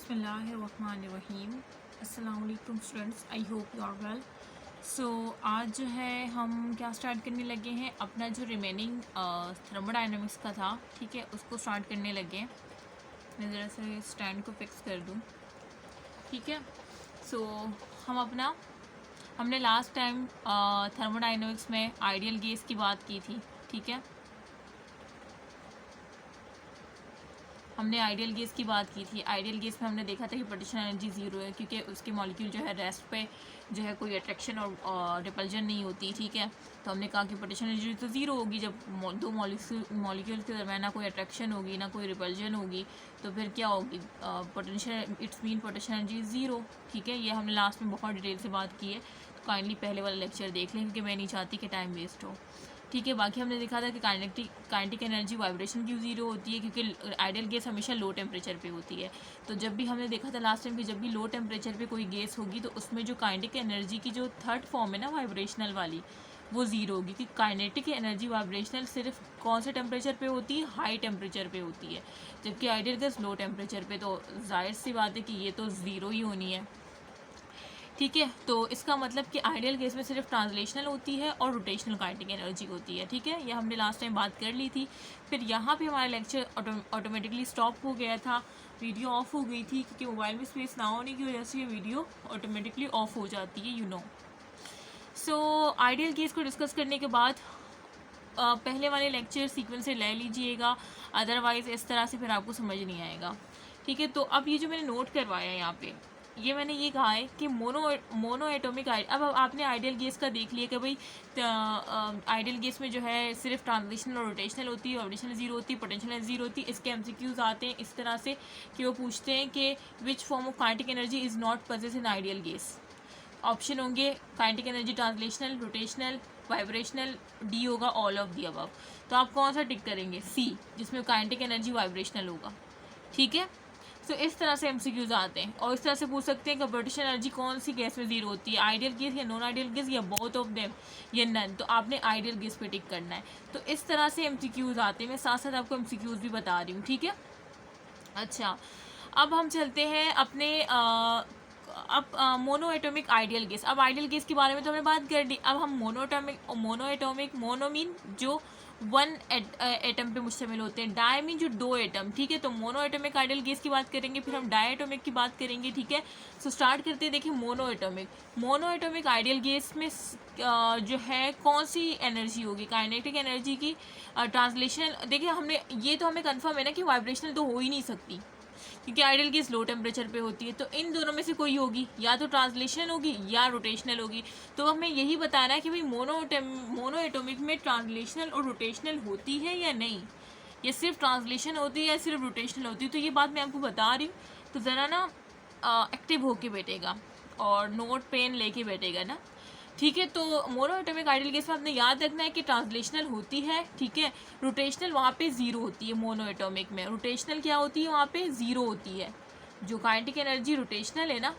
बिस्मिल्लाहिर्रहमानिर्रहीम। अस्सलाम वालेकुम students, I hope you are well. So आज जो है हम क्या स्टार्ट करने लगे हैं, अपना जो रिमेनिंग थर्मोडायनामिक्स का था, ठीक है, उसको स्टार्ट करने लगे हैं। मैं ज़रा से स्टैंड को फिक्स कर दूँ, ठीक है। सो हमने लास्ट टाइम थर्मोडायनामिक्स में आइडियल गैस की बात की थी, ठीक है। हमने आइडियल गैस की बात की थी। आइडियल गैस में हमने देखा था कि पोटेंशियल एनर्जी ज़ीरो है, क्योंकि उसके मॉलिक्यूल जो है रेस्ट पे जो है कोई अट्रैक्शन और रिपल्जन नहीं होती, ठीक है। तो हमने कहा कि पोटेंशियल एनर्जी तो ज़ीरो होगी जब दो मॉलिक्यूल्स के दरमियान ना कोई अट्रैक्शन होगी ना कोई रिपल्जन होगी, तो फिर क्या होगी, potential it's mean potential energy zero, ठीक है। ये हमने लास्ट में बहुत डिटेल से बात की है, तो काइंडली पहले वाला लेक्चर देख लें, क्योंकि मैं नहीं चाहती कि टाइम वेस्ट हो, ठीक है। बाकी हमने देखा था कि काइनेटिक एनर्जी वाइब्रेशन क्यों ज़ीरो होती है, क्योंकि आइडियल गैस हमेशा लो टेम्परेचर पे होती है। तो जब भी हमने देखा था लास्ट टाइम कि जब भी लो टेम्परेचर पे कोई गैस होगी तो उसमें जो काइनेटिक एनर्जी की जो थर्ड फॉर्म है ना वाइब्रेशनल वाली, वो ज़ीरो होगी, क्योंकि काइनेटिक एनर्जी वाइब्रेशनल सिर्फ कौन से टेम्परेचर पे होती है, हाई टेम्परेचर पे होती है, जबकि आइडियल गैस लो टेम्परेचर पे। तो जाहिर सी बात है कि ये तो ज़ीरो ही होनी है, ठीक है। तो इसका मतलब कि आइडियल गैस में सिर्फ ट्रांसलेशनल होती है और रोटेशनल काइनेटिक एनर्जी होती है, ठीक है। ये हमने लास्ट टाइम बात कर ली थी। फिर यहाँ पे हमारा लेक्चर ऑटोमेटिकली स्टॉप हो गया था, वीडियो ऑफ हो गई थी, क्योंकि मोबाइल में स्पेस ना होने की वजह से ये वीडियो ऑटोमेटिकली ऑफ हो जाती है, you know. So ideal gas को डिस्कस करने के बाद पहले वाले लेक्चर सीक्वेंस से ले लीजिएगा, अदरवाइज़ इस तरह से फिर आपको समझ नहीं आएगा, ठीक है। तो अब ये जो मैंने नोट करवाया है यहाँ पे, ये मैंने ये कहा है कि मोनो एटॉमिक अब आपने आइडियल गैस का देख लिया कि भाई आइडियल गैस में जो है सिर्फ ट्रांजिशनल और रोटेशनल होती है, ऑर्डिशनल ज़ीरो होती है, पोटेंशियल ज़ीरो होती है। इसके एमसीक्यूज आते हैं इस तरह से कि वो पूछते हैं कि which form of kinetic energy is not possess in ideal gas. Option होंगे kinetic energy translational, rotational, vibrational, D होगा ऑल ऑफ दी अबव। तो आप कौन सा टिक करेंगे, सी, जिसमें काइनेटिक एनर्जी वाइब्रेशनल होगा, ठीक है। तो इस तरह से एमसीक्यूज आते हैं, और इस तरह से पूछ सकते हैं कि पोटेंशियल एनर्जी कौन सी गैस में ज़ीरो होती है, आइडियल गैस या नॉन आइडियल गैस या बोथ ऑफ देम या नन। तो आपने आइडियल गैस पे टिक करना है। तो इस तरह से एमसीक्यूज आते हैं। मैं साथ साथ आपको एमसीक्यूज भी बता रही हूँ, ठीक है। अच्छा, अब हम चलते हैं अपने अब मोनो एटॉमिक आइडियल गैस। अब आइडियल गैस के बारे में तो हमने बात कर ली। अब हम मोनो मीन जो वन एटम पे मुश्तमिल होते हैं, डाई मीन जो दो एटम, ठीक है। तो मोनो एटॉमिक आइडियल गैस की बात करेंगे, फिर हम डाई एटॉमिक की बात करेंगे, ठीक है। सो स्टार्ट करते हैं। देखिए मोनो एटॉमिक आइडियल गैस में जो है कौन सी एनर्जी होगी, काइनेटिक एनर्जी की ट्रांसलेशन। देखिए हमने ये तो हमें कंफर्म है ना कि वाइब्रेशनल तो हो ही नहीं सकती, क्योंकि आइडियल गैस लो टेम्परेचर पे होती है। तो इन दोनों में से कोई होगी, या तो ट्रांसलेशन होगी या रोटेशनल होगी। तो हमें यही बताना है कि भाई मोनो एटॉमिक में ट्रांसलेशनल और रोटेशनल होती है या नहीं, या सिर्फ ट्रांसलेशन होती है या सिर्फ रोटेशनल होती है। तो ये बात मैं आपको बता रही हूँ, तो ज़रा ना एक्टिव होके बैठेगा और नोट पेन लेके बैठेगा ना, ठीक है। तो मोनो एटॉमिक आइडियल गैस में आपने याद रखना है कि ट्रांसलेशनल होती है, ठीक है। रोटेशनल वहाँ पे ज़ीरो होती है। मोनो एटॉमिक में रोटेशनल क्या होती है, वहाँ पे ज़ीरो होती है। जो काइनेटिक एनर्जी रोटेशनल है ना,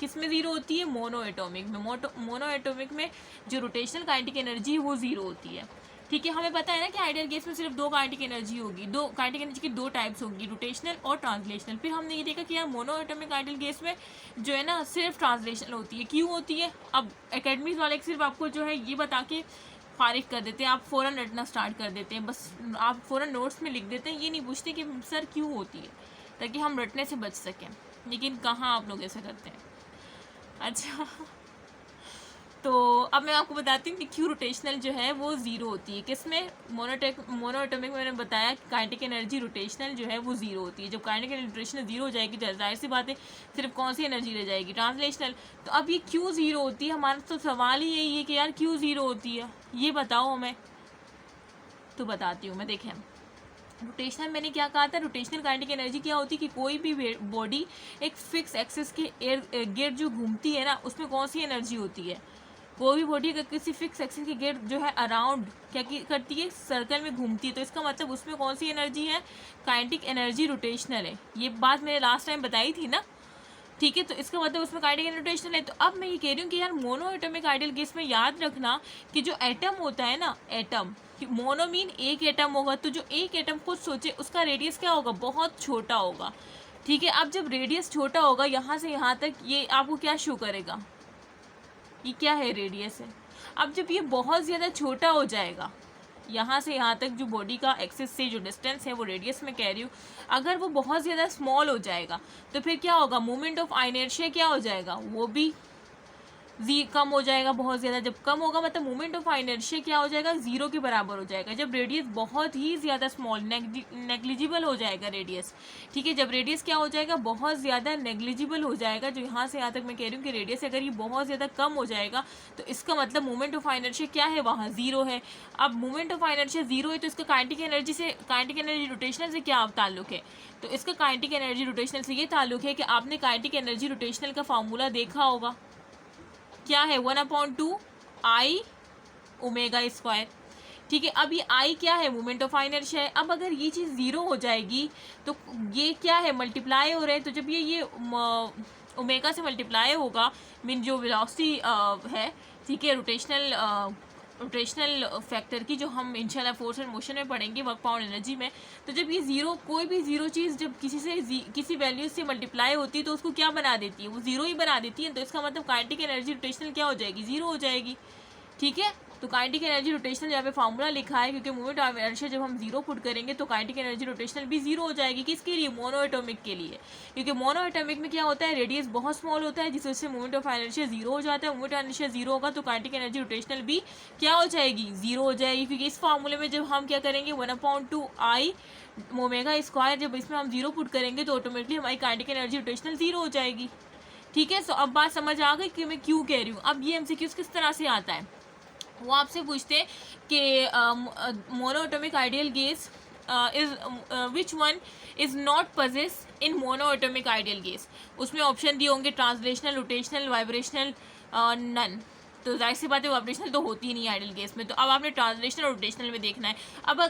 किस में ज़ीरो होती है, मोनो एटॉमिक में। मोनो एटॉमिक में जो रोटेशनल काइनेटिक एनर्जी है वो ज़ीरो होती है, ठीक है। हमें पता है ना कि आइडियल गैस में सिर्फ दो काइनेटिक एनर्जी होगी, दो काइनेटिक एनर्जी की दो टाइप्स होगी, रोटेशनल और ट्रांसलेशनल। फिर हमने ये देखा कि यार मोनो एटॉमिक आइडियल गैस में जो है ना सिर्फ ट्रांसलेशनल होती है। क्यों होती है, अब एकेडमीज वाले सिर्फ आपको जो है ये बता के फारिग कर देते हैं, आप फ़ौरन रटना स्टार्ट कर देते हैं, बस आप फ़ौरन नोट्स में लिख देते हैं, ये नहीं पूछते कि सर क्यों होती है, ताकि हम रटने से बच सकें। लेकिन कहाँ आप लोग ऐसा करते हैं। अच्छा, तो अब मैं आपको बताती हूँ कि क्यों रोटेशनल जो है वो ज़ीरो होती है। किसमें, मोनो एटॉमिक में मैंने बताया कि काइनेटिक एनर्जी रोटेशनल जो है वो ज़ीरो होती है। जब काइनेटिक एनर्जी रोटेशनल ज़ीरो हो जाएगी तो जाहिर सी बात है सिर्फ कौन सी एनर्जी रह जाएगी, ट्रांसलेशनल। तो अब ये क्यों ज़ीरो होती है, हमारा तो सवाल ही यही है कि यार क्यों ज़ीरो होती है, ये बताओ हमें। तो बताती हूँ मैं। देखें, रोटेशनल मैंने क्या कहा था, रोटेशनल काइनेटिक एनर्जी क्या होती है कि कोई भी बॉडी एक फिक्स एक्सिस के गिर्द जो घूमती है ना, उसमें कौन सी एनर्जी होती है। कोई भी बॉडी अगर किसी फिक्स एक्सिस के गिर्द जो है अराउंड क्या करती है, सर्कल में घूमती है, तो इसका मतलब उसमें कौन सी एनर्जी है, काइनेटिक एनर्जी रोटेशनल है। ये बात मैंने लास्ट टाइम बताई थी ना, ठीक है। तो इसका मतलब उसमें काइनेटिक एनर्जी रोटेशनल है। तो अब मैं ये कह रही हूँ कि यार मोनो एटॉमिक आइडियल गैस में याद रखना कि जो एटम होता है ना, एटम, मोनो मीन एक एटम होगा, तो जो एक एटम को सोचे उसका रेडियस क्या होगा, बहुत छोटा होगा, ठीक है। अब जब रेडियस छोटा होगा यहाँ से यहाँ तक, ये आपको क्या शो करेगा, ये क्या है, रेडियस है। अब जब ये बहुत ज़्यादा छोटा हो जाएगा, यहाँ से यहाँ तक जो बॉडी का एक्सिस से जो डिस्टेंस है वो रेडियस में कह रही हूँ, अगर वो बहुत ज़्यादा स्मॉल हो जाएगा तो फिर क्या होगा, मोमेंट ऑफ इनर्शिया क्या हो जाएगा, वो भी कम हो जाएगा बहुत ज़्यादा। जब कम होगा मतलब मोमेंट ऑफ इनर्शिया क्या हो जाएगा, ज़ीरो के बराबर हो जाएगा। जब रेडियस बहुत ही ज़्यादा स्मॉल, नेग्लिजिबल हो जाएगा रेडियस, ठीक है। जब रेडियस क्या हो जाएगा, बहुत ज़्यादा नेग्लिजिबल हो जाएगा, जो यहाँ से यहाँ तक मैं कह रही हूँ कि रेडियस अगर ये बहुत ज़्यादा कम हो जाएगा तो इसका मतलब मोमेंट ऑफ इनर्शिया क्या है, वहाँ ज़ीरो है। अब मोमेंट ऑफ इनर्शिया ज़ीरो है तो इसका काइनेटिक एनर्जी से, काइनेटिक एनर्जी रोटेशनल से क्या ताल्लुक है, तो इसका काइनेटिक एनर्जी रोटेशनल से ये ताल्लुक है कि आपने काइनेटिक एनर्जी रोटेशनल का फार्मूला देखा होगा, क्या है, 1/2 I ओमेगा स्क्वायर, ठीक है। अब ये I क्या है, मोमेंट ऑफ इनर्शिया है। अब अगर ये चीज़ ज़ीरो हो जाएगी तो ये क्या है, मल्टीप्लाई हो रहे हैं, तो जब ये ओमेगा से मल्टीप्लाई होगा, मीन जो वेलोसिटी है, ठीक है, रोटेशनल फैक्टर की, जो हम इंशाल्लाह फोर्स एंड मोशन में पढ़ेंगे वर्क पाउंड एनर्जी में, तो जब ये ज़ीरो, कोई भी ज़ीरो चीज़ जब किसी वैल्यू से मल्टीप्लाई होती है तो उसको क्या बना देती है, वो ज़ीरो ही बना देती है। तो इसका मतलब काइनेटिक एनर्जी रोटेशनल क्या हो जाएगी, ज़ीरो हो जाएगी, ठीक है। तो काइनेटिक एनर्जी रोटेशनल यहाँ पे फार्मूला लिखा है, क्योंकि मोमेंट ऑफ इनर्शिया जब हम जीरो पुट करेंगे तो काइनेटिक एनर्जी रोटेशनल भी जीरो हो जाएगी। किसके लिए, मोनो एटॉमिक के लिए, क्योंकि मोनो एटॉमिक में क्या होता है, रेडियस बहुत स्मॉल होता है, जिस वजह से मोमेंट ऑफ इनर्शिया जीरो हो जाता है। मोमेंट ऑफ इनर्शिया जीरो होगा तो काइनेटिक एनर्जी रोटेशनल भी क्या हो जाएगी, जीरो हो जाएगी। क्योंकि इस फार्मूले में जब हम क्या करेंगे, 1/2 I ओमेगा स्क्वायर, जब इसमें हम जीरो पुट करेंगे तो ऑटोमेटिकली हमारी काइनेटिक एनर्जी रोटेशनल जीरो हो जाएगी, ठीक है। सो अब बात समझ आ गई कि मैं क्यों कह रही हूँ। अब ये एमसीक्यूज किस तरह से आता है, वो आपसे पूछते हैं कि monoatomic ideal gas is which one is not possess in monoatomic ideal gas. उसमें ऑप्शन दिए होंगे ट्रांसलेशनल, रोटेशनल, वाइब्रेशनल, नन। तो जाहिर सी बात है वाइब्रेशनल तो होती ही नहीं आइडियल गैस में। तो अब आपने ट्रांसलेशनल और रोटेशनल में देखना है। अब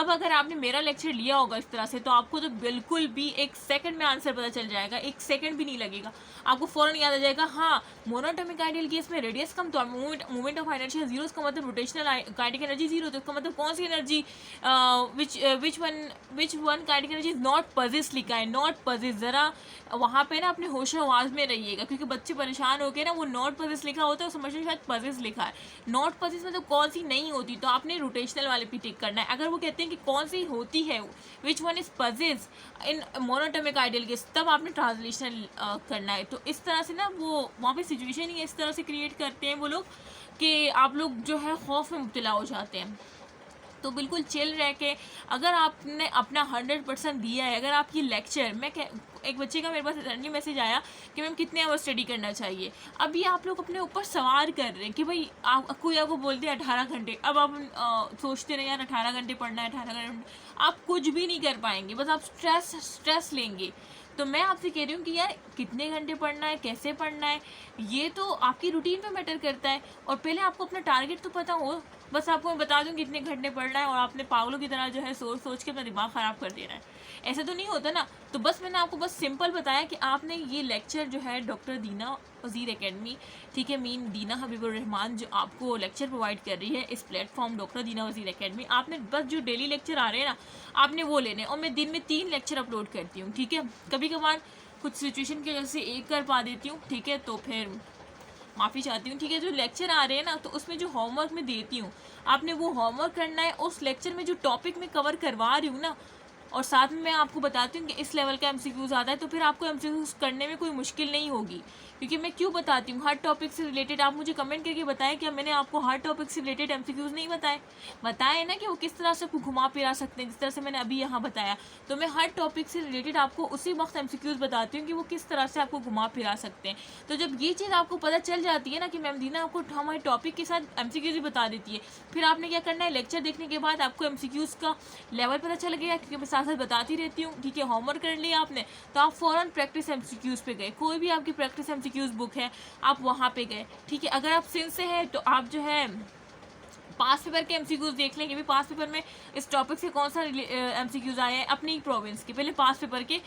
अगर आपने मेरा लेक्चर लिया होगा इस तरह से तो आपको तो बिल्कुल भी 1 सेकंड में आंसर पता चल जाएगा, 1 सेकंड भी नहीं लगेगा, आपको फ़ौरन याद आ जाएगा। हाँ, मोनोएटॉमिक आइडियल गैस में रेडियस कम तो मूवमेंट ऑफ इनर्शिया जीरो, इसका मतलब रोटेशनल काइनेटिक एनर्जी जीरो, तो इसका मतलब कौन सी energy, which one kinetic energy is not possess लिखा है, नॉट पजेस। ज़रा वहाँ पे ना अपने होशो आवाज़ में रहिएगा, क्योंकि बच्चे परेशान होकर ना वो नॉट पजेस लिखा होता है समझते शायद पजेस लिखा है। नॉट पजेस मतलब कौन सी नहीं होती, तो आपने रोटेशनल वाले पे टिक करना है। अगर वो कहते हैं कि कौन सी होती है, which one is possess in monoatomic ideal gas, तब आपने ट्रांसलेशन करना है। तो इस तरह से ना वो वहाँ पे सिचुएशन ही इस तरह से क्रिएट करते हैं वो लोग कि आप लोग जो है खौफ में मुब्तला हो जाते हैं। तो बिल्कुल चिल रह के अगर आपने अपना 100% दिया है, अगर आप ये लेक्चर, मैं एक बच्चे का मेरे पास रैंडमली मैसेज आया कि मैम कितने आवर स्टडी करना चाहिए। अभी आप लोग अपने ऊपर सवार कर रहे हैं कि भाई कोई आपको बोलते हैं 18 घंटे, अब आप सोचते रहे यार 18 घंटे पढ़ना है, 18 घंटे, आप कुछ भी नहीं कर पाएंगे, बस आप स्ट्रेस लेंगे। तो मैं आपसे कह रही हूँ कि यार कितने घंटे पढ़ना है, कैसे पढ़ना है, ये तो आपकी रूटीन पे मैटर करता है। और पहले आपको अपना टारगेट तो पता हो, बस आपको मैं बता दूँ कितने घंटे पढ़ना है और आपने पागलों की तरह जो है सोच सोच के अपना दिमाग ख़राब कर देना है, ऐसा तो नहीं होता ना। तो बस मैंने आपको बस सिंपल बताया कि आपने ये लेक्चर जो है डॉक्टर दीना वज़ीर एकेडमी, ठीक है, मीन दीना हबीबुर रहमान जो आपको लेक्चर प्रोवाइड कर रही है इस प्लेटफॉर्म डॉक्टर दीना वज़ीर एकेडमी, आपने बस जो डेली लेक्चर आ रहे हैं ना आपने वो लेने। और मैं दिन में 3 लेक्चर अपलोड करती हूँ, ठीक है। कभी कभार कुछ सिचुएशन की वजह से 1 कर पा देती हूँ, ठीक है, तो फिर माफ़ी चाहती हूँ, ठीक है। जो लेक्चर आ रहे हैं ना तो उसमें जो होमवर्क मैं देती हूँ आपने वो होमवर्क करना है। उस लेक्चर में जो टॉपिक मैं कवर करवा रही हूँ ना, और साथ में मैं आपको बताती हूँ कि इस लेवल का एमसीक्यूज़ आता है, तो फिर आपको एमसीक्यूज़ करने में कोई मुश्किल नहीं होगी। क्योंकि मैं क्यों बताती हूँ हर टॉपिक से रिलेटेड। आप मुझे कमेंट करके बताएं क्या मैंने आपको हर टॉपिक से रिलेटेड एमसीक्यूज़ नहीं बताए ना कि वो किस तरह से घुमा फिरा सकते हैं, जिस तरह से मैंने अभी यहाँ बताया। तो मैं हर टॉपिक से रिलेटेड आपको उसी वक्त एमसीक्यूज़ बताती हूँ कि वो किस तरह से आपको घुमा फिरा सकते हैं। तो जब ये चीज़ आपको पता चल जाती है ना कि मैम दीना आपको हमारे टॉपिक के साथ एमसीक्यूज़ भी बता देती है, फिर आपने क्या करना है, लेक्चर देखने के बाद आपको एमसीक्यूज़ का लेवल पता चल गया, क्योंकि मैं साथ साथ बताती रहती हूँ, ठीक है। होमवर्क कर लिया आपने तो आप फ़ौरन प्रैक्टिस एमसीक्यूज़ पे गए, कोई भी आपकी प्रैक्टिस एमसीक्यूज़ बुक है आप वहाँ पे गए, ठीक है। अगर आप सिंस से हैं तो आप जो है पास पेपर के एमसीक्यूज़ देख लेंगे भी पास पेपर में इस टॉपिक से कौन सा एमसीक्यूज़ आए हैं अपनी प्रोविंस के। पहले पास पेपर के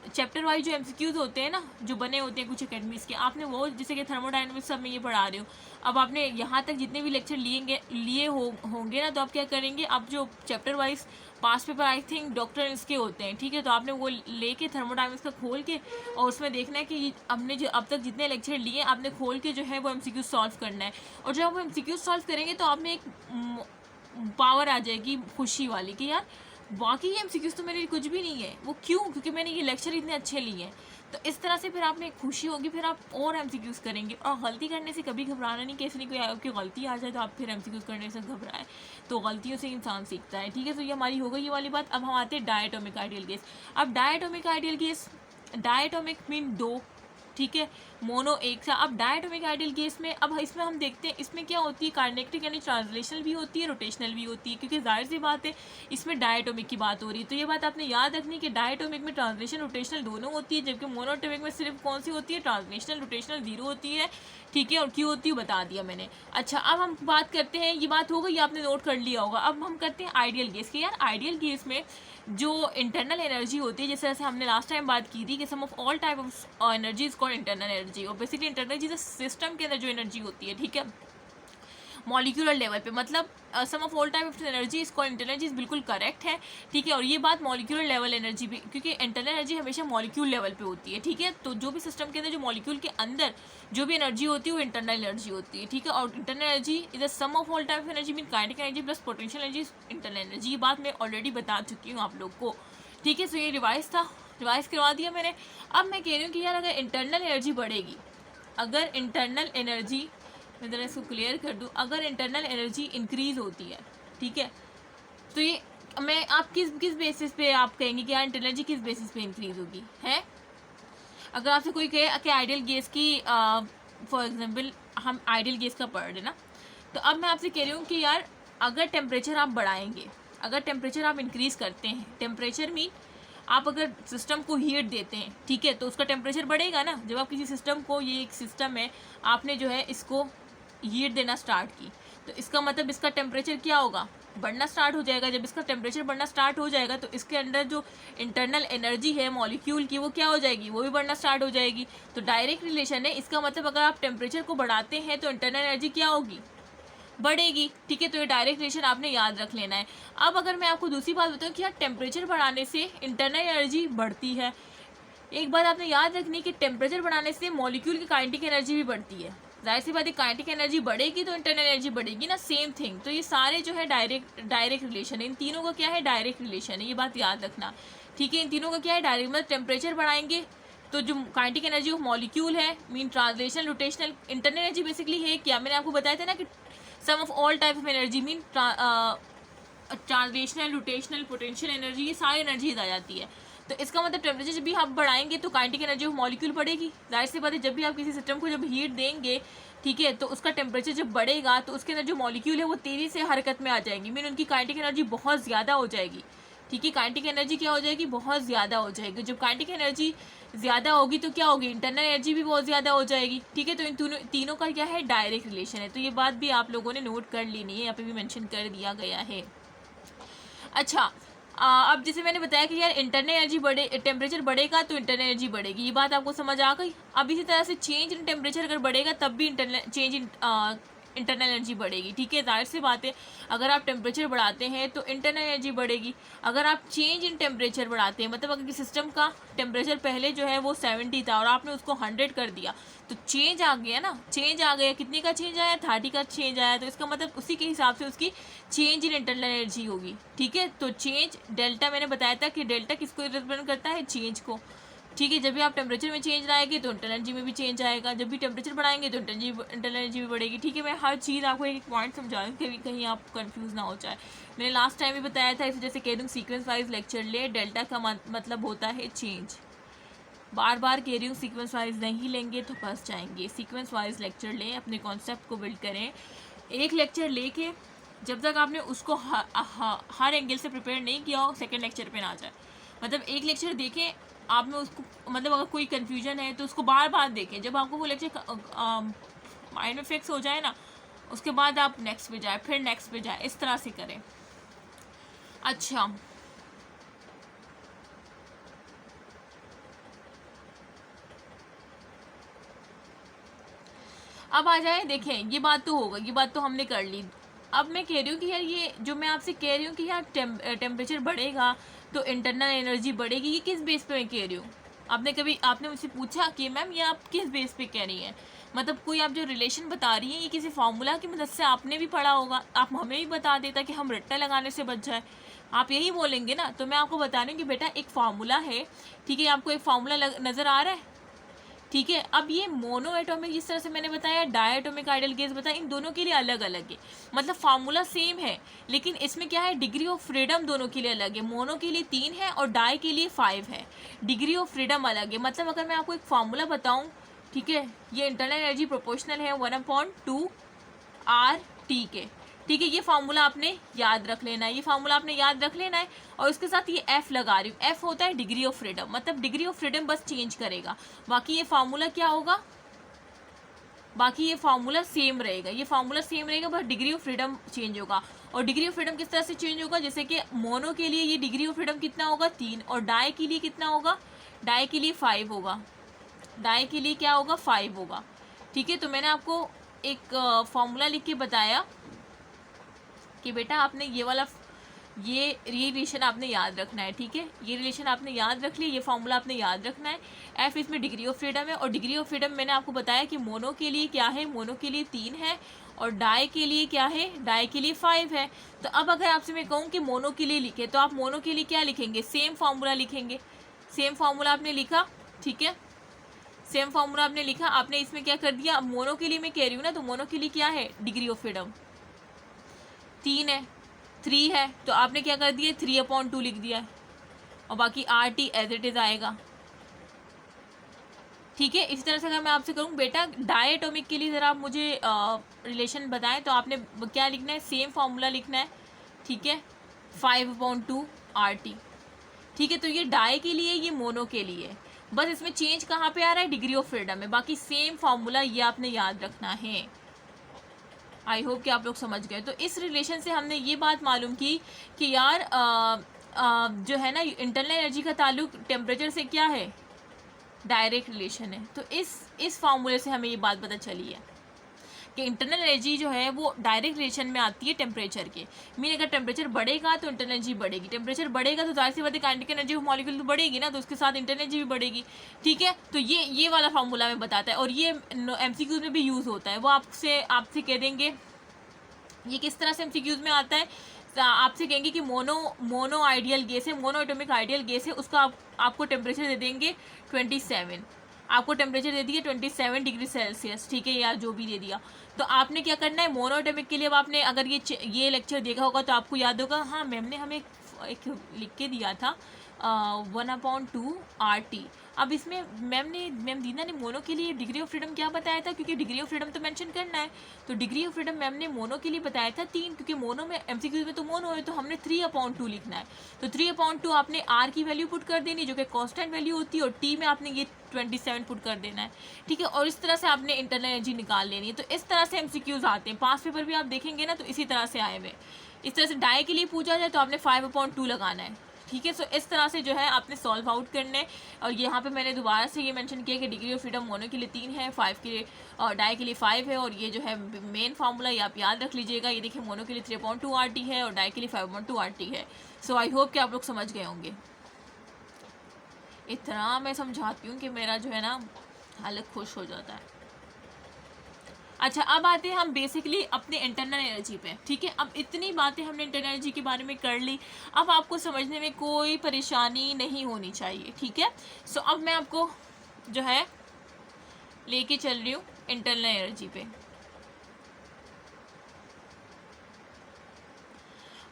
चैप्टर वाइज जो एमसीक्यूज़ होते हैं ना, जो बने होते हैं कुछ एकेडमीज़ के, आपने वो जैसे कि थर्मोडायनामिक्स सब में ये पढ़ा रही हूँ। अब आपने यहाँ तक जितने भी लेक्चर लिए होंगे ना, तो आप क्या करेंगे, आप जो chapter wise past paper I think doctor इसके होते हैं, ठीक है। तो आपने वो लेके थर्मोडायनेमिक्स का खोल के और उसमें देखना है कि हमने जो अब तक जितने लेक्चर लिए आपने खोल के जो है वो MCQ सॉल्व करना है। और जब आप MCQ सॉल्व करेंगे तो आप में एक पावर आ जाएगी खुशी वाली कि यार बाकी ये MCQs तो मेरे लिए कुछ भी नहीं है। वो क्यों? क्योंकि मैंने ये लेक्चर इतने अच्छे लिए हैं। तो इस तरह से फिर आप में खुशी होगी, फिर आप और MCQs करेंगे। और गलती करने से कभी घबराना नहीं, कैसे नहीं कोई आपकी गलती आ जाए तो आप फिर MCQs करने से घबराएं। तो गलतियों से इंसान सीखता है, ठीक है। तो ये हमारी हो गई ये वाली बात। अब हम आते हैं डायटोमिक आइडियल गैस। अब diatomic ideal gas, diatomic mean दो, ठीक है, मोनो एक सा। अब डायटोमिक आइडियल गैस में अब इसमें हम देखते हैं इसमें क्या होती है, काइनेटिक यानी ट्रांसलेशनल भी होती है, रोटेशनल भी होती है, क्योंकि जाहिर सी बात है इसमें डायटोमिक की बात हो रही है। तो ये बात आपने याद रखनी कि डायटोमिक में ट्रांसलेशन रोटेशनल दोनों होती है, जबकि मोनोटोमिक में सिर्फ कौन सी होती है, ट्रांसलेशनल रोटेशनल जीरो होती है, ठीक है। और क्यों होती है बता दिया मैंने। अच्छा, अब हम बात करते हैं, ये बात हो गई, आपने नोट कर लिया होगा। अब हम करते हैं आइडियल गैस की। यार आइडियल गैस में जो इंटरनल एनर्जी होती है, जैसे हमने लास्ट टाइम बात की थी कि sum of all type of energy is called internal energy. और बेसिकली इंटरनल एनर्जी सिस्टम के अंदर जो एनर्जी होती है, ठीक है, मॉलिक्यूलर लेवल पे, मतलब sum of all type of energy इसको इंटरनल एनर्जी बिल्कुल करेक्ट है, ठीक है। और ये बात मॉलिक्यूलर लेवल एनर्जी भी, क्योंकि इंटरनल एनर्जी हमेशा मॉलिक्यूल लेवल पे होती है, ठीक है। तो जो भी सिस्टम के अंदर जो मॉलिक्यूल के अंदर जो भी एनर्जी होती है वो इंटरनल एनर्जी होती है, ठीक है। और internal energy is the sum of all type of energy mean kinetic energy plus potential energy internal energy. ये बात मैं ऑलरेडी बता चुकी हूँ आप लोग को, ठीक है। सो ये रिवाइज था, रिवाइज करवा दिया मैंने। अब मैं कह रही हूँ कि यार अगर इंटरनल एनर्जी बढ़ेगी, अगर इंटरनल एनर्जी, मैं ज़रा इसको क्लियर कर दूँ, अगर इंटरनल एनर्जी इंक्रीज़ होती है, ठीक है, तो ये मैं आप किस बेसिस पे आप कहेंगे कि यार इंटरनल एनर्जी किस बेसिस पे इंक्रीज़ होगी है। अगर आपसे कोई कहे कि आइडियल गैस की फॉर एग्जांपल हम आइडियल गैस का पढ़ रहे ना, तो अब मैं आपसे कह रही हूँ कि यार अगर टेम्परेचर आप बढ़ाएंगे, अगर टेम्परेचर आप इंक्रीज़ करते हैं, टेम्परेचर मीन आप अगर सिस्टम को हीट देते हैं, ठीक है, तो उसका टेम्परेचर बढ़ेगा ना। जब आप किसी सिस्टम को, ये एक सिस्टम है, आपने जो है इसको हीट देना स्टार्ट की, तो इसका मतलब इसका टेम्परेचर क्या होगा, बढ़ना स्टार्ट हो जाएगा। जब इसका टेम्परेचर बढ़ना स्टार्ट हो जाएगा तो इसके अंदर जो इंटरनल एनर्जी है मॉलिक्यूल की वो क्या हो जाएगी, वो भी बढ़ना स्टार्ट हो जाएगी। तो डायरेक्ट रिलेशन है। इसका मतलब अगर आप टेम्परेचर को बढ़ाते हैं तो इंटरनल एनर्जी क्या होगी, बढ़ेगी, ठीक है। तो ये डायरेक्ट रिलेशन आपने याद रख लेना है। अब अगर मैं आपको दूसरी बात बताऊँ कि यार टेम्परेचर बढ़ाने से इंटरनल एनर्जी बढ़ती है, एक बात आपने याद रखनी कि टेम्परेचर बढ़ाने से मॉलिक्यूल की काइनेटिक एनर्जी भी बढ़ती है। जाहिर सी बात है काइनेटिक एनर्जी बढ़ेगी तो इंटरनल एनर्जी बढ़ेगी ना, सेम थिंग। तो ये सारे जो है डायरेक्ट रिलेशन है, इन तीनों का क्या है, डायरेक्ट रिलेशन है, ये बात याद रखना, ठीक है। इन तीनों का क्या है, डायरेक्ट, मतलब टेम्परेचर बढ़ाएंगे तो जो काइनेटिक एनर्जी ऑफ मॉलिक्यूल है mean translational rotational, internal energy basically है क्या, मैंने आपको बताया था ना कि sum of all type of energy mean translational rotational potential energy, ये सारी एनर्जीज आ जाती है। तो इसका मतलब टेम्परेचर जब भी आप बढ़ाएंगे तो काइनेटिक एनर्जी ऑफ मॉलिक्यूल बढ़ेगी। जाहिर सी बात है जब भी आप किसी सिस्टम को जब हीट देंगे, ठीक है, तो उसका टेम्परेचर जब बढ़ेगा तो उसके अंदर जो मॉलिक्यूल है वो तेज़ी से हरकत में आ जाएंगी, मीन उनकी काइनेटिक एनर्जी बहुत ज़्यादा हो जाएगी, ठीक है। काइनेटिक एनर्जी क्या हो जाएगी, बहुत ज़्यादा हो जाएगी। जब काइनेटिक एनर्जी ज़्यादा होगी तो क्या होगी, इंटरनल एनर्जी भी बहुत ज़्यादा हो जाएगी, ठीक है। तो इन तीनों का क्या है, डायरेक्ट रिलेशन है। तो ये बात भी आप लोगों ने नोट कर लेनी है, यहाँ पे भी मेंशन कर दिया गया है। अच्छा, अब जैसे मैंने बताया कि यार इंटरनल एनर्जी बढ़े, टेम्परेचर बढ़ेगा तो इंटरनल एनर्जी बढ़ेगी, ये बात आपको समझ आ गई। अब इसी तरह से चेंज इन टेम्परेचर अगर बढ़ेगा तब भी इंटरनल एनर्जी बढ़ेगी, ठीक है। जाहिर सी बात है अगर आप टेम्परेचर बढ़ाते हैं तो इंटरनल एनर्जी बढ़ेगी। अगर आप चेंज इन टेम्परेचर बढ़ाते हैं, मतलब अगर सिस्टम का टेम्परेचर पहले जो है वो 70 था और आपने उसको 100 कर दिया तो चेंज आ गया ना, चेंज आ गया, कितने का चेंज आया, 30 का चेंज आया। तो इसका मतलब उसी के हिसाब से उसकी चेंज इन इंटरनल एनर्जी होगी, ठीक है। तो चेंज डेल्टा, मैंने बताया था कि डेल्टा किसको रिप्रेजेंट करता है, चेंज को, ठीक है। जब भी आप टेम्परेचर में चेंज लाएंगे तो इंटरनल एनर्जी में भी चेंज आएगा, जब भी टेम्परेचर बढ़ाएंगे तो इंटरनल एनर्जी भी बढ़ेगी, ठीक है। मैं हर चीज़ आपको एक पॉइंट समझा रही हूँ, कहीं आप कंफ्यूज ना हो जाए। मैंने लास्ट टाइम भी बताया था, इस वजह से कह दूँ सीक्वेंस वाइज लेक्चर ले। डेल्टा का मतलब होता है चेंज, बार बार कह रही हूँ सीक्वेंस वाइज नहीं लेंगे तो फंस जाएंगे। सीक्वेंस वाइज लेक्चर लें, अपने कॉन्सेप्ट को बिल्ड करें। एक लेक्चर लेके जब तक आपने उसको हर एंगल से प्रिपेयर नहीं किया हो, सेकंड लेक्चर पे ना जाए। मतलब एक लेक्चर देखें आपने उसको, मतलब अगर कोई कन्फ्यूजन है तो उसको बार बार देखें। जब आपको वो लेक्चर माइंड में फिक्स हो जाए ना, उसके बाद आप नेक्स्ट पे जाए, फिर नेक्स्ट पे जाए, इस तरह से करें। अच्छा, अब आ जाए, देखें ये बात तो होगा, ये बात तो हमने कर ली। अब मैं कह रही हूँ कि यार ये जो मैं आपसे कह रही हूँ कि यार टेम्परेचर बढ़ेगा तो इंटरनल एनर्जी बढ़ेगी, ये किस बेस पे मैं कह रही हूँ? आपने मुझसे पूछा कि मैम ये आप किस बेस पे कह रही हैं? मतलब कोई आप जो रिलेशन बता रही हैं ये किसी फार्मूला की मदद से आपने भी पढ़ा होगा, आप हमें भी बता देता कि हम रट्टा लगाने से बच जाए। आप यही बोलेंगे ना, तो मैं आपको बता रही हूँ कि बेटा एक फार्मूला है, ठीक है, आपको एक फार्मूला नज़र आ रहा है, ठीक है। अब ये मोनो एटॉमिक जिस तरह से मैंने बताया, डायटोमिक आइडियल गैस बताया, इन दोनों के लिए अलग अलग है, मतलब फार्मूला सेम है, लेकिन इसमें क्या है, डिग्री ऑफ फ्रीडम दोनों के लिए अलग है। मोनो के लिए 3 है और डाई के लिए 5 है, डिग्री ऑफ फ्रीडम अलग है। मतलब अगर मैं आपको एक फार्मूला बताऊँ, ठीक है, ये इंटरनल एनर्जी प्रोपोर्शनल है 1/2 आर टी के, ठीक है, ये फार्मूला आपने याद रख लेना है, ये फार्मूला आपने याद रख लेना है, और उसके साथ ये एफ लगा रही हूँ, एफ होता है डिग्री ऑफ फ्रीडम, मतलब डिग्री ऑफ फ्रीडम बस चेंज करेगा, बाकी ये फार्मूला क्या होगा, बाकी ये फार्मूला सेम रहेगा, ये फार्मूला सेम रहेगा, बस डिग्री ऑफ फ्रीडम चेंज होगा। और डिग्री ऑफ फ्रीडम किस तरह से चेंज होगा, जैसे कि मोनो के लिए ये डिग्री ऑफ फ्रीडम कितना होगा 3, और डाई के लिए कितना होगा, डाई के लिए 5 होगा, डाई के लिए क्या होगा 5 होगा, ठीक है। तो मैंने आपको एक फॉर्मूला लिख के बताया कि बेटा आपने ये रिलेशन आपने याद रखना है, ठीक है, ये रिलेशन आपने याद रख लिया, ये फार्मूला आपने याद रखना है। एफ इसमें डिग्री ऑफ फ्रीडम है, और डिग्री ऑफ फ्रीडम मैंने आपको बताया कि मोनो के लिए क्या है, मोनो के लिए 3 है, और डाई के लिए क्या है, डाई के लिए 5 है। तो अब अगर आपसे मैं कहूँ कि मोनो के लिए लिखे, तो आप मोनो के लिए क्या लिखेंगे, सेम फार्मूला लिखेंगे, सेम फार्मूला आपने लिखा, ठीक है, सेम फार्मूला आपने लिखा, आपने इसमें क्या कर दिया, मोनो के लिए मैं कह रही हूँ ना, तो मोनो के लिए क्या है, डिग्री ऑफ फ्रीडम 3 है, 3 है, तो आपने क्या कर दिया 3/2 लिख दिया है, और बाकी R T as it is आएगा, ठीक है। इसी तरह से अगर मैं आपसे कहूँ बेटा डायटोमिक के लिए ज़रा आप मुझे रिलेशन बताएं, तो आपने क्या लिखना है, सेम फार्मूला लिखना है, ठीक है, 5/2 आर टी, ठीक है। तो ये डाई के लिए, ये मोनो के लिए, बस इसमें चेंज कहाँ पे आ रहा है, डिग्री ऑफ फ्रीडम में, बाकी सेम फार्मूला ये आपने याद रखना है। आई होप कि आप लोग समझ गए। तो इस रिलेशन से हमने ये बात मालूम की कि यार जो है ना, इंटरनल एनर्जी का ताल्लुक टेम्परेचर से क्या है, डायरेक्ट रिलेशन है। तो इस फार्मूले से हमें ये बात पता चली है कि इंटरनल एनर्जी जो है वो डायरेक्ट रिलेशन में आती है टेम्परेचर के। मीन अगर टेम्परेचर बढ़ेगा तो इंटरनल एनर्जी बढ़ेगी, टेम्परेचर बढ़ेगा तो जाहिर सी बात है काइनेटिक एनर्जी ऑफ मॉलिक्यूल तो बढ़ेगी ना, तो उसके साथ इंटरनल एनर्जी भी बढ़ेगी, ठीक है। तो ये वाला फार्मूला में बताता है, और ये एमसीक्यूज में भी यूज़ होता है। वो आपसे कह देंगे ये किस तरह से एमसीक्यूज में आता है, आपसे कहेंगे कि मोनो आइडियल गैस है, मोनो एटॉमिक आइडियल गैस है, उसका आपको टेम्परेचर दे देंगे 27, आपको टेम्परेचर दे दिया 27 डिग्री सेल्सियस, ठीक है, या जो भी दे दिया। तो आपने क्या करना है, मोनो एटॉमिक के लिए अब आपने अगर ये लेक्चर देखा होगा तो आपको याद होगा, हाँ मैम ने हमें एक लिख के दिया था 1/2 आर टी। अब इसमें मैम दीना ने मोनो के लिए डिग्री ऑफ फ्रीडम क्या बताया था, क्योंकि डिग्री ऑफ फ्रीडम तो मेंशन करना है, तो डिग्री ऑफ फ्रीडम मैम ने मोनो के लिए बताया था 3, क्योंकि मोनो में एमसीक्यूज में तो मोनो है, तो हमने 3/2 लिखना है। तो 3/2 आपने आर की वैल्यू पुट कर देनी, जो कि कांस्टेंट वैल्यू होती है, और टी में आपने ये 27 पुट कर देना है, ठीक है। और इस तरह से आपने इंटरनल एनर्जी निकाल लेनी है। तो इस तरह से एमसीक्यूज आते हैं, 5 पेपर भी आप देखेंगे ना तो इसी तरह से आए हुए। इस तरह से डाई के लिए पूछा जाए तो आपने 5/2 लगाना है, ठीक है। सो इस तरह से जो है आपने सॉल्व आउट करने। और यहाँ पे मैंने दोबारा से ये मेंशन किया कि डिग्री ऑफ फ्रीडम मोनो के लिए 3 है, 5 के लिए और डाई के लिए 5 है, और ये जो है मेन फार्मूला ये आप याद रख लीजिएगा। ये देखिए मोनो के लिए 3/2 आर टी है और डाई के लिए 5/2 आर टी है। सो आई होप कि आप लोग समझ गए होंगे। इतना मैं समझाती हूँ कि मेरा जो है ना हालत खुश हो जाता है। अच्छा, अब आते हैं हम बेसिकली अपने इंटरनल एनर्जी पे, ठीक है। अब इतनी बातें हमने इंटरनल एनर्जी के बारे में कर ली, अब आपको समझने में कोई परेशानी नहीं होनी चाहिए, ठीक है। सो अब मैं आपको जो है लेके चल रही हूँ इंटरनल एनर्जी पे।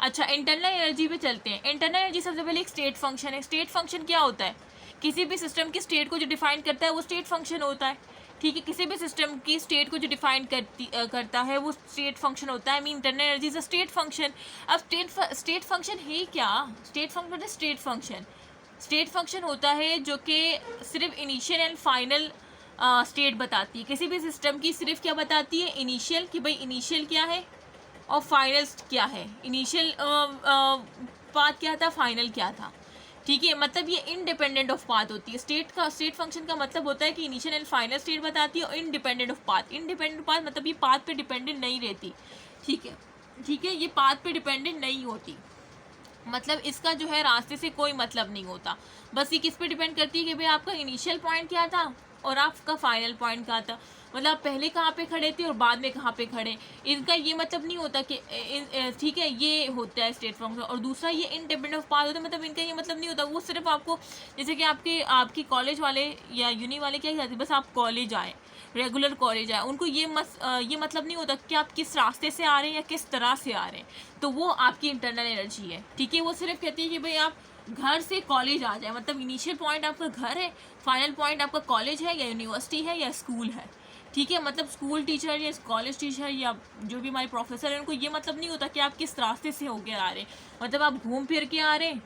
अच्छा, इंटरनल एनर्जी पे चलते हैं। इंटरनल एनर्जी सबसे पहले एक स्टेट फंक्शन है। स्टेट फंक्शन क्या होता है, किसी भी सिस्टम की स्टेट को जो डिफाइन करता है वो स्टेट फंक्शन होता है, ठीक है। किसी भी सिस्टम की स्टेट को जो डिफाइन करता है वो स्टेट फंक्शन होता है। Mean internal energy is a state function. अब स्टेट फंक्शन है क्या, स्टेट फंक्शन होता है जो कि सिर्फ इनिशियल एंड फाइनल स्टेट बताती है। किसी भी सिस्टम की सिर्फ क्या बताती है, इनिशियल, कि भाई इनिशियल क्या है और फाइनल क्या है, इनिशियल पाथ क्या था, फाइनल क्या था, ठीक है। मतलब ये इंडिपेंडेंट ऑफ पाथ होती है। स्टेट फंक्शन का मतलब होता है कि इनिशियल एंड फाइनल स्टेट बताती है और independent of path. Independent path मतलब ये पाथ पे डिपेंडेंट नहीं रहती, ठीक है। ठीक है, ये पाथ पे डिपेंडेंट नहीं होती, मतलब इसका जो है रास्ते से कोई मतलब नहीं होता। बस ये किस पे डिपेंड करती है कि भाई आपका इनिशियल पॉइंट क्या था और आपका फाइनल पॉइंट क्या था, मतलब आप पहले कहाँ पे खड़े थे और बाद में कहाँ पे खड़े। इनका ये मतलब नहीं होता कि ठीक है ये होता है स्टेट फंक्शन। और दूसरा ये इंडिपेंडेंट ऑफ पाथ होता है, मतलब इनका ये मतलब नहीं होता, वो सिर्फ आपको जैसे कि आपकी कॉलेज वाले या यूनी वाले क्या कहते हैं, बस आप कॉलेज आए, रेगुलर कॉलेज आए, उनको ये मतलब नहीं होता कि आप किस रास्ते से आ रहे हैं या किस तरह से आ रहे हैं, तो वो आपकी इंटरनल एनर्जी है। ठीक है, वो सिर्फ कहती है कि भाई आप घर से कॉलेज आ जाए, मतलब इनिशियल पॉइंट आपका घर है, फाइनल पॉइंट आपका कॉलेज है या यूनिवर्सिटी है या स्कूल है। ठीक है, मतलब स्कूल टीचर या कॉलेज टीचर या जो भी हमारे प्रोफेसर हैं, उनको ये मतलब नहीं होता कि आप किस रास्ते से होकर आ रहे हैं, मतलब आप घूम फिर के आ रहे हैं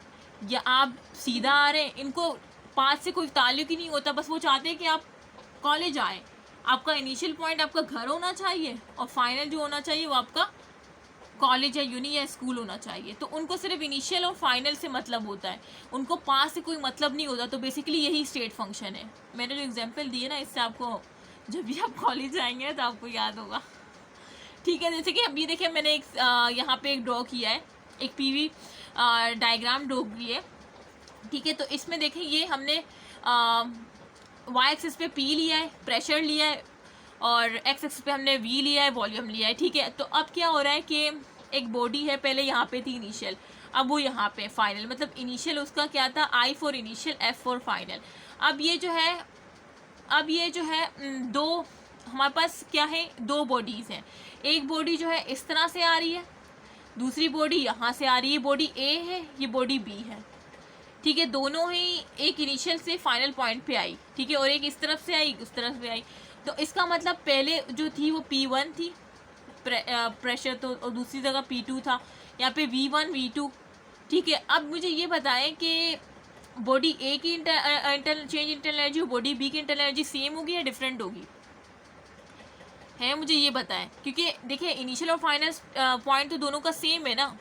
या आप सीधा आ रहे हैं, इनको पास से कोई ताल्लुक ही नहीं होता। बस वो चाहते हैं कि आप कॉलेज आए, आपका इनिशियल पॉइंट आपका घर होना चाहिए और फाइनल जो होना चाहिए वो आपका कॉलेज या यूनी या स्कूल होना चाहिए। तो उनको सिर्फ इनिशियल और फाइनल से मतलब होता है, उनको पास से कोई मतलब नहीं होता। तो बेसिकली यही स्टेट फंक्शन है। मैंने जो एग्जांपल दिए ना, इससे आपको जब भी आप कॉलेज जाएंगे तो आपको याद होगा। ठीक है, जैसे कि अभी देखिए मैंने एक यहाँ पे एक ड्रॉ किया है, एक पीवी डायग्राम ड्रॉ की है। ठीक है, तो इसमें देखें ये हमने वाई एक्सिस पे पी लिया है, प्रेशर लिया है, और एक्स एक्सिस पे हमने वी लिया है, वॉल्यूम लिया है। ठीक है, तो अब क्या हो रहा है कि एक बॉडी है, पहले यहाँ पे थी इनिशियल, अब वो यहाँ पे फाइनल, मतलब इनिशियल उसका क्या था, I for initial, F for final. अब ये जो है दो हमारे पास क्या है, दो बॉडीज़ हैं। एक बॉडी जो है इस तरह से आ रही है, दूसरी बॉडी यहाँ से आ रही है, बॉडी ए है, ये बॉडी बी है। ठीक है, दोनों ही एक इनिशियल से फाइनल पॉइंट पे आई। ठीक है, और एक इस तरफ से आई, उस तरफ से आई। तो इसका मतलब पहले जो थी वो P1 थी प्रेशर, तो और दूसरी जगह P2 था, यहाँ पे V1 V2। ठीक है, अब मुझे ये बताएं कि बॉडी ए की इंटरनल एनर्जी और बॉडी बी की इंटरनल एनर्जी सेम होगी या डिफरेंट होगी, है मुझे ये बताएं। क्योंकि देखिए इनिशियल और फाइनल पॉइंट तो दोनों का सेम है ना,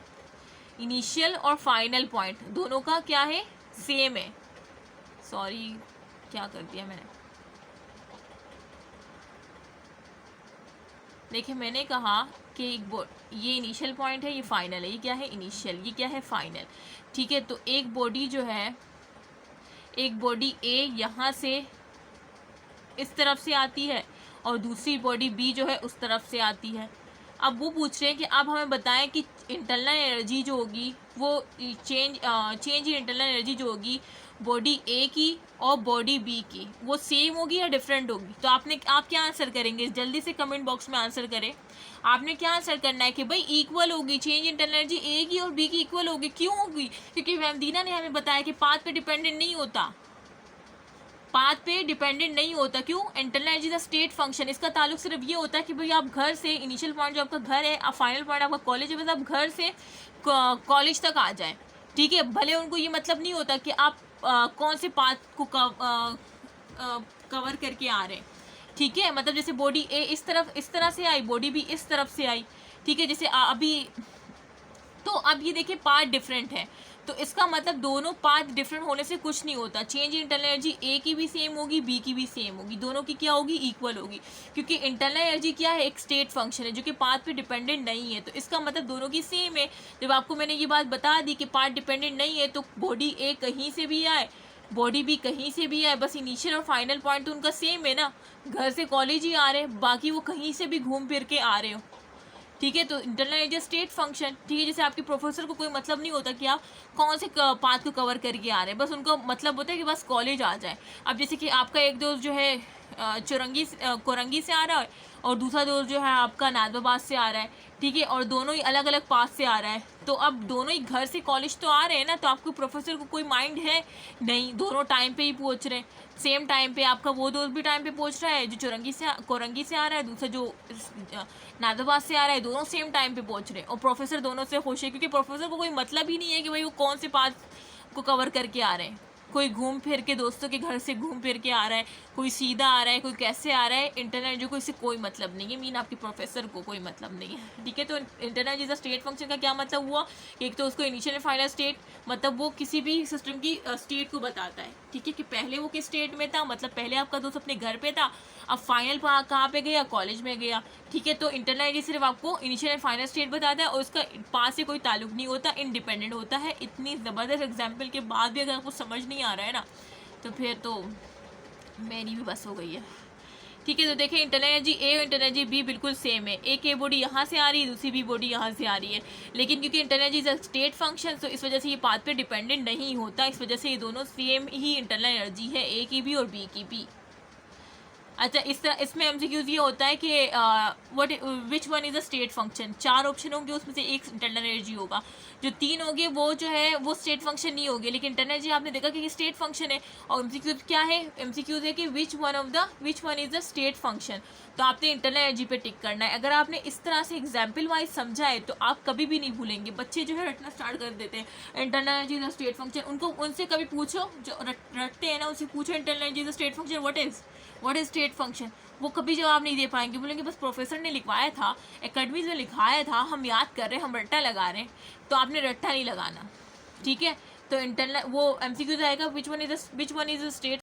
इनिशियल और फाइनल पॉइंट दोनों का क्या है, सेम है। सॉरी, क्या कर दिया मैंने, देखिए मैंने कहा कि ये इनिशियल पॉइंट है, ये फाइनल है, ये क्या है इनिशियल, ये क्या है फाइनल। ठीक है, तो एक बॉडी जो है, एक बॉडी ए यहाँ से इस तरफ से आती है और दूसरी बॉडी बी जो है उस तरफ से आती है। अब वो पूछ रहे हैं कि अब हमें बताएं कि इंटरनल एनर्जी जो होगी वो चेंज इन इंटरनल एनर्जी जो होगी बॉडी ए की और बॉडी बी की, वो सेम होगी या डिफरेंट होगी। तो आप क्या आंसर करेंगे, जल्दी से कमेंट बॉक्स में आंसर करें। आपने क्या आंसर करना है कि भाई इक्वल होगी, चेंज इंटरनल एनर्जी ए की और बी की इक्वल होगी। क्यों होगी, क्योंकि मैम दीना ने हमें बताया कि पाथ पे डिपेंडेंट नहीं होता, पाथ पे डिपेंडेंट नहीं होता। क्यों, internal energy the state function, इसका ताल्लुक सिर्फ ये होता है कि भाई आप घर से इनिशियल पॉइंट जो आपका घर है, अब फाइनल पॉइंट आपका कॉलेज है, बस आप घर से कॉलेज तक आ जाए। ठीक है, भले उनको ये मतलब नहीं होता कि आप कौन से पाथ को कवर करके आ रहे हैं। ठीक है, मतलब जैसे बॉडी ए इस तरह से आई, बॉडी बी इस तरफ से आई। ठीक है, जैसे अभी तो अब ये देखिए पार्ट डिफरेंट है, तो इसका मतलब दोनों पार्ट डिफरेंट होने से कुछ नहीं होता। चेंज इन इंटरनल एनर्जी ए की भी सेम होगी, बी की भी सेम होगी, दोनों की क्या होगी, इक्वल होगी। क्योंकि इंटरनल एनर्जी क्या है, एक स्टेट फंक्शन है जो कि पाथ पे डिपेंडेंट नहीं है, तो इसका मतलब दोनों की सेम है। जब आपको मैंने ये बात बता दी कि पार्ट डिपेंडेंट नहीं है, तो बॉडी ए कहीं से भी आए, बॉडी भी कहीं से भी आए, बस इनिशियल और फाइनल पॉइंट तो उनका सेम है ना, घर से कॉलेज ही आ रहे हैं, बाकी वो कहीं से भी घूम फिर के आ रहे हो। ठीक है, तो इंटरनल एनर्जी स्टेट फंक्शन। ठीक है, जैसे आपके प्रोफेसर को कोई मतलब नहीं होता कि आप कौन से पाथ को कवर करके आ रहे हैं, बस उनको मतलब होता है कि बस कॉलेज आ जाए। अब जैसे कि आपका एक दोस्त जो है कोरंगी से आ रहा है और दूसरा दोस्त जो है आपका नादवाबाद से आ रहा है। ठीक है, और दोनों ही अलग अलग पाथ से आ रहा है, तो अब दोनों ही घर से कॉलेज तो आ रहे हैं ना, तो आपको प्रोफेसर को कोई माइंड है नहीं, दोनों टाइम पे ही पहुंच रहे हैं, सेम टाइम पे। आपका वो दोस्त भी टाइम पे पहुंच रहा है जो कोरंगी से आ रहा है, दूसरा जो नादवाबाद से आ रहा है, दोनों सेम टाइम पे पहुंच रहे हैं, और प्रोफेसर दोनों से खुश है, क्योंकि प्रोफेसर को कोई मतलब ही नहीं है कि भाई वो कौन से पाथ को कवर करके आ रहे हैं। कोई घूम फिर के दोस्तों के घर से घूम फिर के आ रहा है, कोई सीधा आ रहा है, कोई कैसे आ रहा है, इंटरनल एनर्जी को इससे कोई मतलब नहीं है, मीन आपके प्रोफेसर को कोई मतलब नहीं है, ठीक है। तो इंटरनल एनर्जी स्टेट फंक्शन का क्या मतलब हुआ, एक तो उसको इनिशियल एंड फाइनल स्टेट, मतलब वो किसी भी सिस्टम की स्टेट को बताता है, ठीक है, कि पहले वो किस स्टेट में था, मतलब पहले आपका दोस्त अपने घर पे था, अब फाइनल कहाँ पे गया, कॉलेज में गया, ठीक है। तो इंटरनल एनर्जी सिर्फ आपको इनिशियल एंड फाइनल स्टेट बताता है और उसका पास से कोई ताल्लुक नहीं होता, इंडिपेंडेंट होता है। इतनी ज़बरदस्त एग्जाम्पल के बाद भी अगर आपको समझ नहीं आ रहा है ना, तो फिर तो मेरी भी बस हो गई है, ठीक है। तो देखिए इंटरनल एनर्जी ए और इंटरनल एनर्जी बी बिल्कुल सेम है, एक ए बॉडी यहाँ से आ रही है, दूसरी बी बॉडी यहाँ से आ रही है, लेकिन क्योंकि internal energy is a state function, तो इस वजह से ये पाथ पे डिपेंडेंट नहीं होता, इस वजह से ये दोनों सेम ही इंटरनल एनर्जी है, ए की भी और बी की भी। अच्छा, इस तरह इसमें एमसीक्यूज ये होता है कि what which one is a state function, 4 option होंगे, उसमें से एक इंटरनल एनर्जी होगा, जो 3 होंगे वो जो है वो स्टेट फंक्शन नहीं होगी, लेकिन इंटरनल एनर्जी आपने देखा कि स्टेट फंक्शन है। और एमसीक्यूज क्या है, एमसीक्यूज है कि which one is the state function, तो आपने इंटरनल एनर्जी पे टिक करना है। अगर आपने इस तरह से एग्जाम्पल वाइज समझा है तो आप कभी भी नहीं भूलेंगे। बच्चे जो है रटना स्टार्ट कर देते हैं internal energy is the state function, उनको उनसे कभी पूछो, जो रटते हैं ना उनसे पूछो internal energy is the state function what is state function, वो कभी जवाब नहीं दे पाएंगे, बोलेंगे बस प्रोफेसर ने लिखवाया था, एकेडमीज में लिखाया था, हम याद कर रहे हैं, हम रट्टा लगा रहे हैं। तो आपने रट्टा नहीं लगाना, ठीक है। तो इंटरनल वो एमसीक्यू आएगा which one is the state